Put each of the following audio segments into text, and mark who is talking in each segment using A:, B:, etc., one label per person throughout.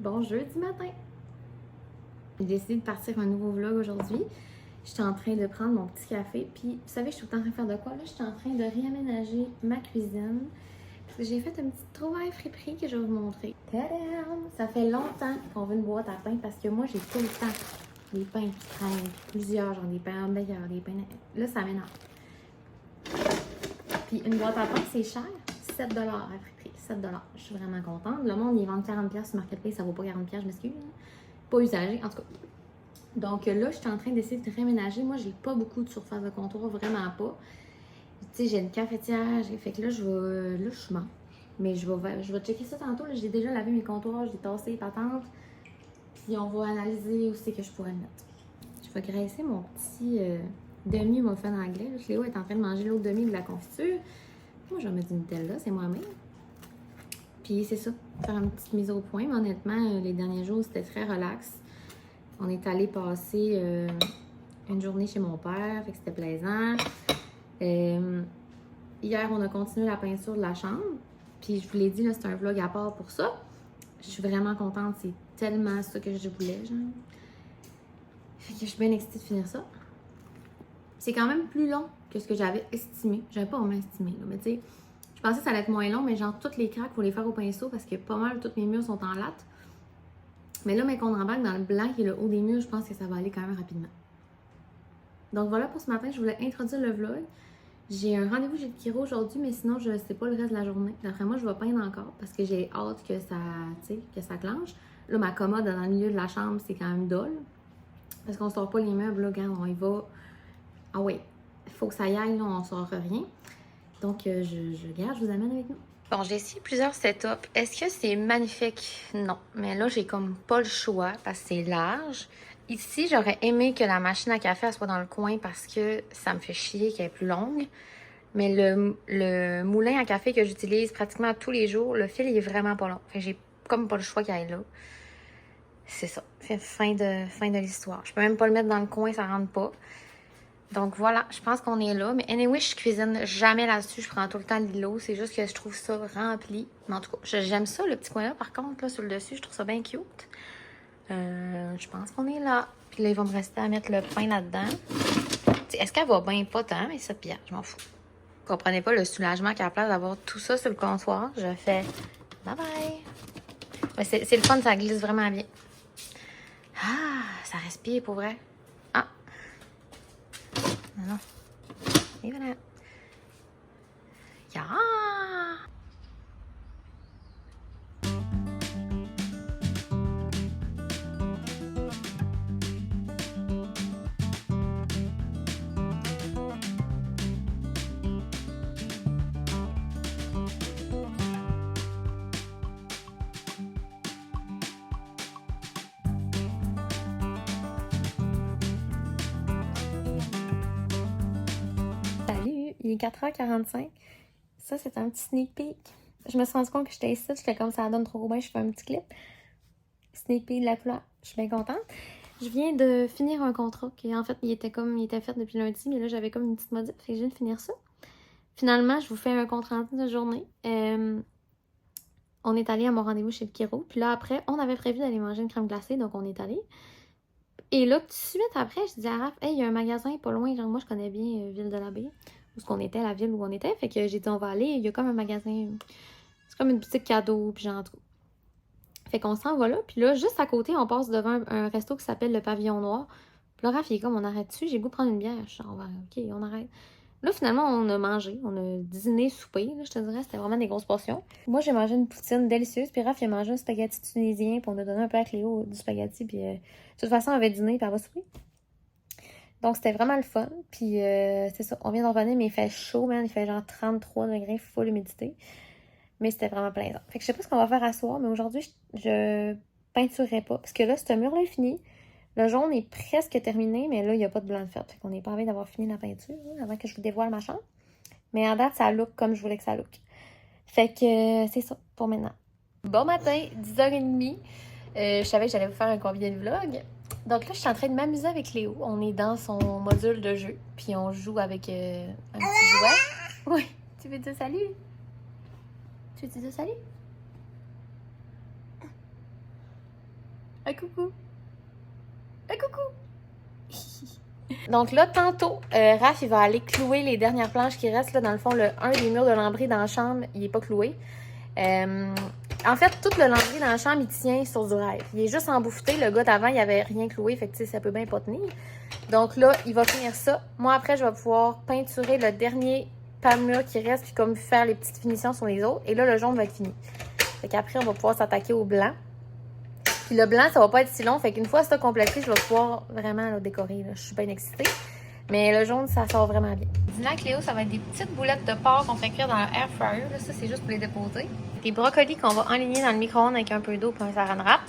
A: Bon jeudi matin! J'ai décidé de partir un nouveau vlog aujourd'hui. J'étais en train de prendre mon petit café. Puis, vous savez, je suis tout le temps en train de faire de quoi? Là, je suis en train de réaménager ma cuisine. Parce que j'ai fait un petit trouvaille friperie que je vais vous montrer. Tadam! Ça fait longtemps qu'on veut une boîte à pain parce que moi, j'ai tout le temps des pains qui traînent. Plusieurs, genre des pains hamburgers, des pains... Là, ça m'énerve. Puis, une boîte à pain, c'est cher. 7 $ à friperie. 7 $. Je suis vraiment contente. Le monde, ils vendent 40$ sur Marketplace. Ça vaut pas 40$, je m'excuse. Pas usagé, en tout cas. Donc là, je suis en train d'essayer de réaménager. Moi, j'ai pas beaucoup de surface de comptoir, vraiment pas. Tu sais, j'ai une cafetière, fait que là, je suis mange. Mais je vais checker ça tantôt. J'ai déjà lavé mes comptoirs, j'ai tassé les patentes. Puis on va analyser où c'est que je pourrais le mettre. Je vais graisser mon petit demi-muffin anglais. Là, Cléo est en train de manger l'autre demi de la confiture. Moi, je vais mettre du Nutella, c'est moi-même. Puis c'est ça, faire une petite mise au point. Mais honnêtement, les derniers jours, c'était très relax. On est allé passer une journée chez mon père, fait que c'était plaisant. Hier, on a continué la peinture de la chambre. Puis je vous l'ai dit, là, c'est un vlog à part pour ça. Je suis vraiment contente, c'est tellement ça que je voulais, genre. Fait que je suis bien excitée de finir ça. C'est quand même plus long que ce que j'avais estimé. J'avais pas vraiment estimé, là, mais tu sais, je pensais que ça allait être moins long, mais genre, toutes les craques, il faut les faire au pinceau parce que pas mal, tous mes murs sont en latte. Mais là, mais qu'on embarque dans le blanc qui est le haut des murs, je pense que ça va aller quand même rapidement. Donc voilà pour ce matin, je voulais introduire le vlog. J'ai un rendez-vous chez le chiro aujourd'hui, mais sinon je sais pas le reste de la journée. D'après moi, je vais peindre encore parce que j'ai hâte que ça clenche. Là, ma commode dans le milieu de la chambre, c'est quand même dole. Parce qu'on sort pas les meubles, là, regarde, on y va. Ah oui, il faut que ça y aille, là, on sort rien. Donc je vous amène avec nous. Bon, j'ai essayé plusieurs setups. Est-ce que c'est magnifique? Non. Mais là, j'ai comme pas le choix parce que c'est large. Ici, j'aurais aimé que la machine à café elle soit dans le coin parce que ça me fait chier qu'elle est plus longue. Mais le moulin à café que j'utilise pratiquement tous les jours, le fil il est vraiment pas long. Fait que j'ai comme pas le choix qu'il aille là. C'est ça. C'est fin de l'histoire. Je peux même pas le mettre dans le coin, ça rentre pas. Donc voilà, je pense qu'on est là. Mais anyway, je cuisine jamais là-dessus. Je prends tout le temps l'îlot. C'est juste que je trouve ça rempli. Mais en tout cas, j'aime ça, le petit coin-là. Par contre, là, sur le dessus, je trouve ça bien cute. Je pense qu'on est là. Puis là, il va me rester à mettre le pain là-dedans. Est-ce qu'elle va bien? Pas tant, mais 7$, je m'en fous. Vous comprenez pas le soulagement qu'à la place d'avoir tout ça sur le comptoir. Je fais bye-bye. C'est le fun, ça glisse vraiment bien. Ah, ça respire pour vrai. Ah, non. Et voilà. Ya! Salut, il est 4h45. Ça, c'est un petit sneak peek. Je me suis rendu compte que j'étais ici, j'étais comme ça donne trop bien, je fais un petit clip. Sneak peek de la couleur, je suis bien contente. Je viens de finir un contrat qui, en fait, il était fait depuis lundi, mais là, j'avais comme une petite modif, fait que je viens de finir ça. Finalement, je vous fais un compte rendu de journée. On est allé à mon rendez-vous chez le chiro. Puis là, après, on avait prévu d'aller manger une crème glacée, donc on est allé. Et là, tout de suite après, je dis à Raph, hey, il y a un magasin pas loin. Genre, moi, je connais bien Ville de la Baie, où ce qu'on était, la ville où on était. Fait que j'ai dit, on va aller. Il y a comme un magasin. C'est comme une boutique cadeau, puis genre, tout. Fait qu'on s'en va là. Puis là, juste à côté, on passe devant un resto qui s'appelle le Pavillon Noir. Puis là, Raph, il est comme, on arrête dessus. J'ai goût de prendre une bière. Je suis genre, ok, on arrête. Là, finalement, on a mangé. On a dîné, soupé. Là, je te dirais, c'était vraiment des grosses portions. Moi, j'ai mangé une poutine délicieuse. Puis Raph, il a mangé un spaghetti tunisien. Puis on a donné un peu à Cléo du spaghetti. Puis de toute façon, on avait dîné. Puis elle va souper. Donc, c'était vraiment le fun. Puis c'est ça. On vient de revenir, mais il fait chaud, man. Il fait genre 33 degrés, full humidité. Mais c'était vraiment plaisant. Fait que je sais pas ce qu'on va faire à soir. Mais aujourd'hui, je peinturerai pas. Parce que là, ce mur-là est fini. Le jaune est presque terminé, mais là, il n'y a pas de blanc de fer. Fait qu'on n'est pas envie d'avoir fini la peinture avant que je vous dévoile ma chambre. Mais en date, ça look comme je voulais que ça look. Fait que c'est ça pour maintenant. Bon matin, 10h30. Je savais que j'allais vous faire un combien de vlog. Donc là, je suis en train de m'amuser avec Léo. On est dans son module de jeu. Puis on joue avec un petit jouet. Oui, tu veux dire salut? Tu veux dire salut? Un coucou. Un coucou. Donc là, tantôt, Raph, il va aller clouer les dernières planches qui restent. Là, dans le fond, un des murs de lambris dans la chambre, il n'est pas cloué. En fait, tout le lambris dans la chambre, il tient sur du rêve. Il est juste embouffé. Le gars d'avant, il avait rien cloué, fait que ça peut bien pas tenir. Donc là, il va finir ça. Moi, après, je vais pouvoir peinturer le dernier pan-mur qui reste, puis comme faire les petites finitions sur les autres. Et là, le jaune va être fini. Fait qu'après, on va pouvoir s'attaquer au blanc. Puis le blanc, ça va pas être si long. Fait qu'une fois ça complété, je vais pouvoir vraiment le décorer. Là. Je suis bien excitée. Mais le jaune, ça sort vraiment bien. Dîner Cléo, ça va être des petites boulettes de porc qu'on fait cuire dans l'air fryer. Là, ça, c'est juste pour les déposer. Des brocolis qu'on va enligner dans le micro-ondes avec un peu d'eau pour un saran wrap.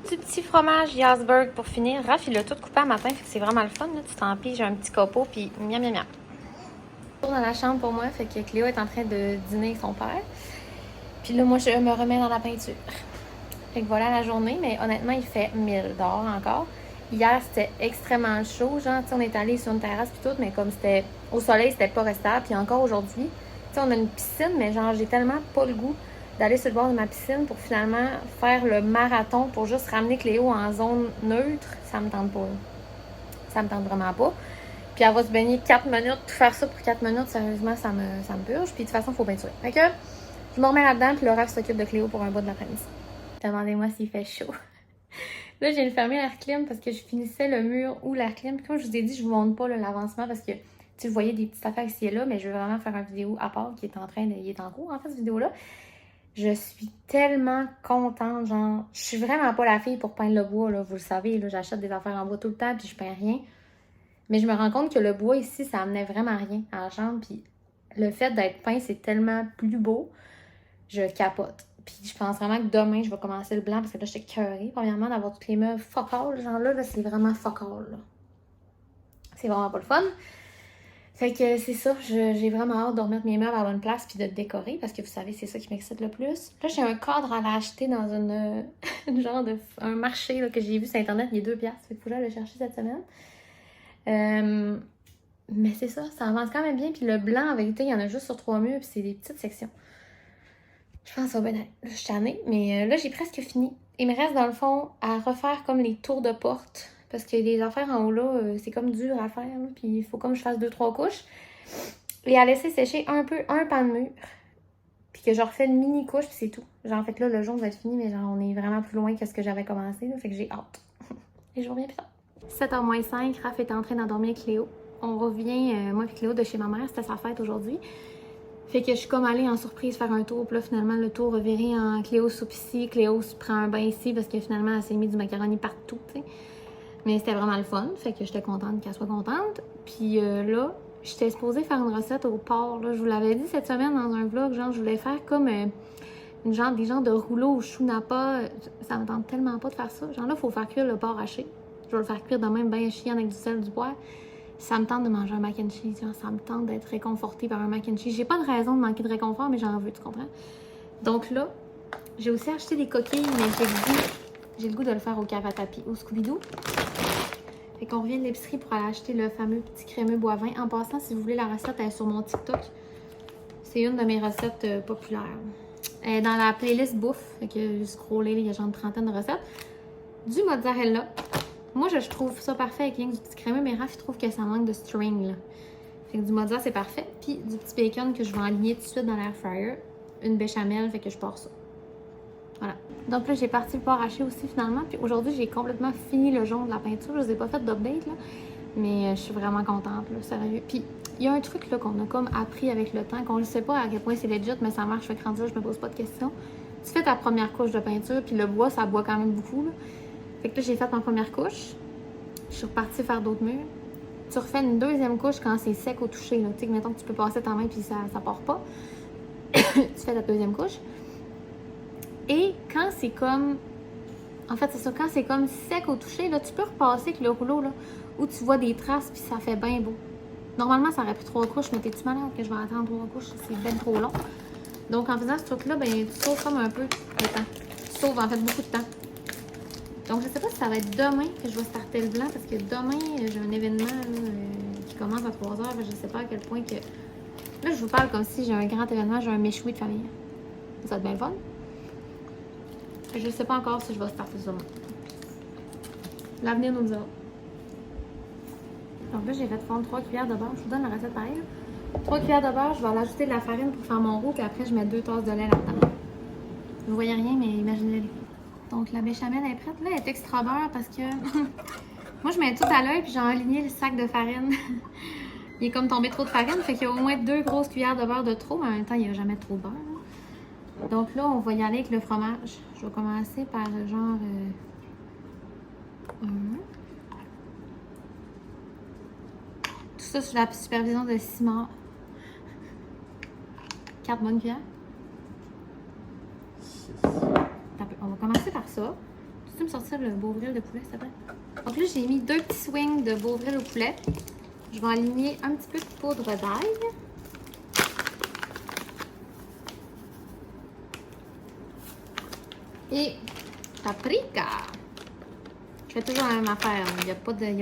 A: Du petit fromage Jasberg pour finir. Raph, il l'a tout coupé à matin, fait que c'est vraiment le fun. Là. Tu t'en piges un petit copeau, puis miam, miam, miam. Je retourne dans la chambre pour moi, fait que Cléo est en train de dîner avec son père. Puis là, moi, je me remets dans la peinture. Fait que voilà la journée, mais honnêtement, il fait 1000 dehors encore. Hier, c'était extrêmement chaud, genre, tu sais, on est allé sur une terrasse puis tout, mais comme c'était au soleil, c'était pas restable. Puis encore aujourd'hui, tu sais, on a une piscine, mais genre, j'ai tellement pas le goût d'aller sur le bord de ma piscine pour finalement faire le marathon pour juste ramener Cléo en zone neutre. Ça me tente pas, là. Ça me tente vraiment pas. Puis elle va se baigner 4 minutes. Tout faire ça pour 4 minutes, sérieusement, ça me purge. Puis de toute façon, il faut peinturer. Fait que je me remets là-dedans, puis le rêve s'occupe de Cléo pour un bout de l'après-midi. Demandez-moi s'il fait chaud. Là, j'ai fermé l'air clim parce que je finissais le mur ou l'air clim. Puis comme je vous ai dit, je vous montre pas l'avancement parce que tu voyais des petites affaires ici et là, mais je veux vraiment faire une vidéo à part qui est il est en cours en fait, cette vidéo-là. Je suis tellement contente, genre, je suis vraiment pas la fille pour peindre le bois, là, vous le savez, là, j'achète des affaires en bois tout le temps puis je peins rien. Mais je me rends compte que le bois ici, ça amenait vraiment rien à la chambre, puis le fait d'être peint, c'est tellement plus beau, je capote. Puis je pense vraiment que demain, je vais commencer le blanc parce que là, j'étais écœurée. Premièrement, d'avoir toutes les meubles fuck all. Genre là c'est vraiment fuck all. Là. C'est vraiment pas le fun. Fait que c'est ça. J'ai vraiment hâte de remettre mes meubles à la bonne place puis de décorer parce que vous savez, c'est ça qui m'excite le plus. Là, j'ai un cadre à l'acheter dans genre de un marché là, que j'ai vu sur Internet. Il est 2$. Fait qu'il faut que j'aille le chercher cette semaine. Mais c'est ça. Ça avance quand même bien. Puis le blanc, en vérité, il y en a juste sur 3 murs puis c'est des petites sections. Je pense que ça va bien aller. Là, je suis tannée, mais là, j'ai presque fini. Il me reste, dans le fond, à refaire comme les tours de porte. Parce qu'il y a des affaires en haut, là, c'est comme dur à faire. Là, puis il faut comme je fasse 2-3 couches. Et à laisser sécher un peu un pan de mur. Puis que je refais une mini couche, puis c'est tout. Genre, en fait, là, le jaune va être fini, mais genre, on est vraiment plus loin que ce que j'avais commencé. Là, fait que j'ai hâte. Et je reviens plus tard. 7h moins 5, Raph est en train d'endormir avec Cléo. On revient, moi et Cléo, de chez ma mère. C'était sa fête aujourd'hui. Fait que je suis comme allée en surprise faire un tour. Puis là, finalement, le tour reviré en Cléo soupe ici. Cléo se prend un bain ici parce que finalement, elle s'est mis du macaroni partout, tu sais. Mais c'était vraiment le fun. Fait que j'étais contente qu'elle soit contente. Puis là, j'étais supposée faire une recette au porc. Là. Je vous l'avais dit cette semaine dans un vlog. Genre, je voulais faire comme des genres de rouleaux au chou napa. Ça me tente tellement pas de faire ça. Genre là, il faut faire cuire le porc haché. Je vais le faire cuire de même bien chiant avec du sel, du poivre. Ça me tente de manger un mac and cheese, genre, ça me tente d'être réconfortée par un mac and cheese. J'ai pas de raison de manquer de réconfort, mais j'en veux, tu comprends? Donc là, j'ai aussi acheté des coquilles, mais j'ai le goût de le faire au cave à tapis, au Scooby-Doo. Fait qu'on revient de l'épicerie pour aller acheter le fameux petit crémeux boivin. En passant, si vous voulez la recette, elle est sur mon TikTok. C'est une de mes recettes populaires. Elle est dans la playlist bouffe, fait que je scrollais, il y a genre une trentaine de recettes. Du mozzarella. Moi, je trouve ça parfait avec rien que du petit crémeux, mais Raph, il trouve que ça manque de string, là. Fait que du mozzarella, c'est parfait. Puis du petit bacon que je vais aligner tout de suite dans l'air fryer. Une béchamel, fait que je pars ça. Voilà. Donc là, j'ai parti le porc haché aussi, finalement. Puis aujourd'hui, j'ai complètement fini le jaune de la peinture. Je ne vous ai pas fait d'update, là. Mais je suis vraiment contente, là, sérieux. Puis il y a un truc, là, qu'on a comme appris avec le temps, qu'on ne sait pas à quel point c'est legit, mais ça marche. Fait que rendu là, je me pose pas de questions. Tu fais ta première couche de peinture, puis le bois, ça boit quand même beaucoup, là. Fait que là, j'ai fait ma première couche. Je suis repartie faire d'autres murs. Tu refais une deuxième couche quand c'est sec au toucher. Tu sais, mettons que tu peux passer ta main puis ça part pas. Tu fais ta deuxième couche. Et quand c'est comme... En fait, c'est ça. Quand c'est comme sec au toucher, là, tu peux repasser avec le rouleau, là, où tu vois des traces puis ça fait bien beau. Normalement, ça aurait pris 3 couches, mais t'es-tu malade que je vais attendre 3 couches? C'est bien trop long. Donc, en faisant ce truc-là, ben, tu sauves comme un peu de temps. Tu sauves, en fait, beaucoup de temps. Donc, je ne sais pas si ça va être demain que je vais starter le blanc parce que demain, j'ai un événement là, qui commence à 3h. Je ne sais pas à quel point que... Là, je vous parle comme si j'ai un grand événement, j'ai un méchoui de famille. Ça va être bien le fun. Je ne sais pas encore si je vais starter ça. L'avenir nous le dira. Donc là, j'ai fait fondre 3 cuillères de beurre. Je vous donne la recette pareil. 3 cuillères de beurre, je vais aller ajouter de la farine pour faire mon roux, puis après, je mets 2 tasses de lait là-dedans. Vous voyez rien, mais imaginez-le. Donc la béchamel est prête. Là, elle est extra beurre parce que moi, je mets tout à l'œil, puis j'ai aligné le sac de farine. Il est comme tombé trop de farine, fait qu'il y a au moins 2 grosses cuillères de beurre de trop, mais en même temps, il n'y a jamais trop de beurre. Là. Donc là, on va y aller avec le fromage. Je vais commencer par genre... Tout ça sous la supervision de Simard. 4 bonnes cuillères.
B: 6.
A: On va commencer par ça. Tu peux me sortir le Beauvril de poulet, s'il te plaît? Donc là, j'ai mis 2 petits swings de Beauvril au poulet. Je vais aligner un petit peu de poudre d'ail. Et paprika. Je fais toujours la même affaire. Il n'y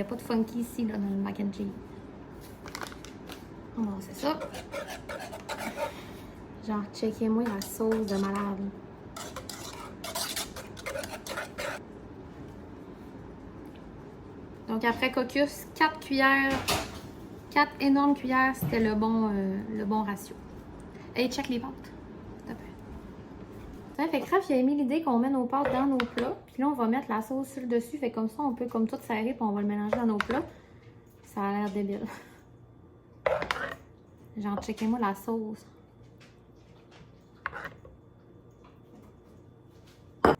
A: a pas de funky ici là, dans le mac and cheese. On va c'est ça. Genre, checkez-moi la sauce de malade. Donc après caucus, 4 cuillères, 4 énormes cuillères, c'était le bon ratio. Et check les pâtes. Ça fait que Raph, il a mis l'idée qu'on met nos pâtes dans nos plats. Puis là, on va mettre la sauce sur le dessus. Fait comme ça, on peut comme tout serrer, puis on va le mélanger dans nos plats. Ça a l'air débile. Genre, checkez-moi la sauce.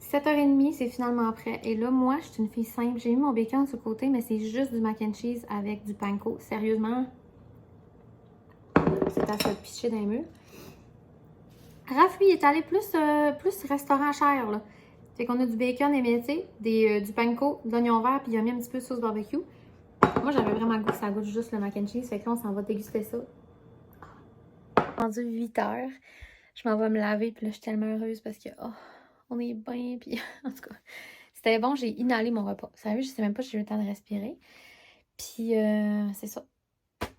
A: 7h30, c'est finalement prêt. Et là, moi, je suis une fille simple. J'ai mis mon bacon sur le côté, mais c'est juste du mac and cheese avec du panko. Sérieusement, c'est à se picher dans les murs. Raph, lui, il est allé plus restaurant cher, là. Fait qu'on a du bacon émietté, du panko, de l'oignon vert, puis il a mis un petit peu de sauce barbecue. Moi, j'avais vraiment le goût que ça goûte juste le mac and cheese. Fait que là, on s'en va déguster ça. Rendu 8h. Je m'en vais me laver, puis là, je suis tellement heureuse parce que, on est bien, puis en tout cas, c'était bon. J'ai inhalé mon repas. Sérieux, je sais même pas si j'ai eu le temps de respirer. Puis, c'est ça.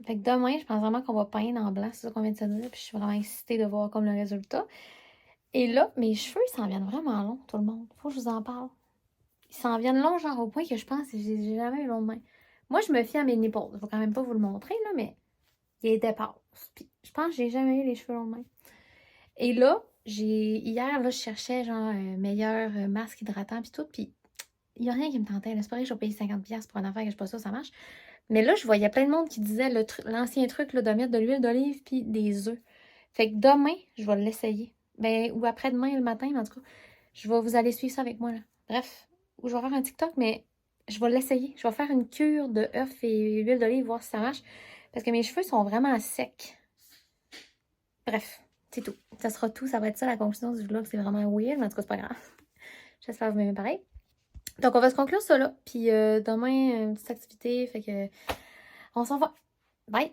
A: Fait que demain, je pense vraiment qu'on va peindre en blanc, c'est ça qu'on vient de se dire. Puis je suis vraiment excitée de voir comme le résultat. Et là, mes cheveux, ils s'en viennent vraiment longs, tout le monde. Faut que je vous en parle. Ils s'en viennent longs, genre au point que je pense que j'ai jamais eu long de main. Moi, je me fie à mes nipples. Je vais quand même pas vous le montrer, là, mais ils dépassent. Puis je pense que j'ai jamais eu les cheveux longs de main. Et là, hier, là, je cherchais genre un meilleur masque hydratant puis tout. Puis il n'y a rien qui me tentait. C'est pas vrai que je vais payer 50$ pour une affaire que je suis pas sûre ça marche. Mais là, je voyais plein de monde qui disait l'ancien truc là, de mettre de l'huile d'olive puis des œufs. Fait que demain, je vais l'essayer. Ben, ou après-demain, le matin, mais en tout cas, vous allez suivre ça avec moi. Là. Bref, ou je vais faire un TikTok, mais je vais l'essayer. Je vais faire une cure de œufs et huile d'olive, voir si ça marche. Parce que mes cheveux sont vraiment secs. Bref, c'est tout. Ça sera tout. Ça va être ça la conclusion du vlog. C'est vraiment weird, mais en tout cas, c'est pas grave. J'espère que vous m'aimez pareil. Donc, on va se conclure ça là. Puis demain, une petite activité. Fait que on s'en va. Bye!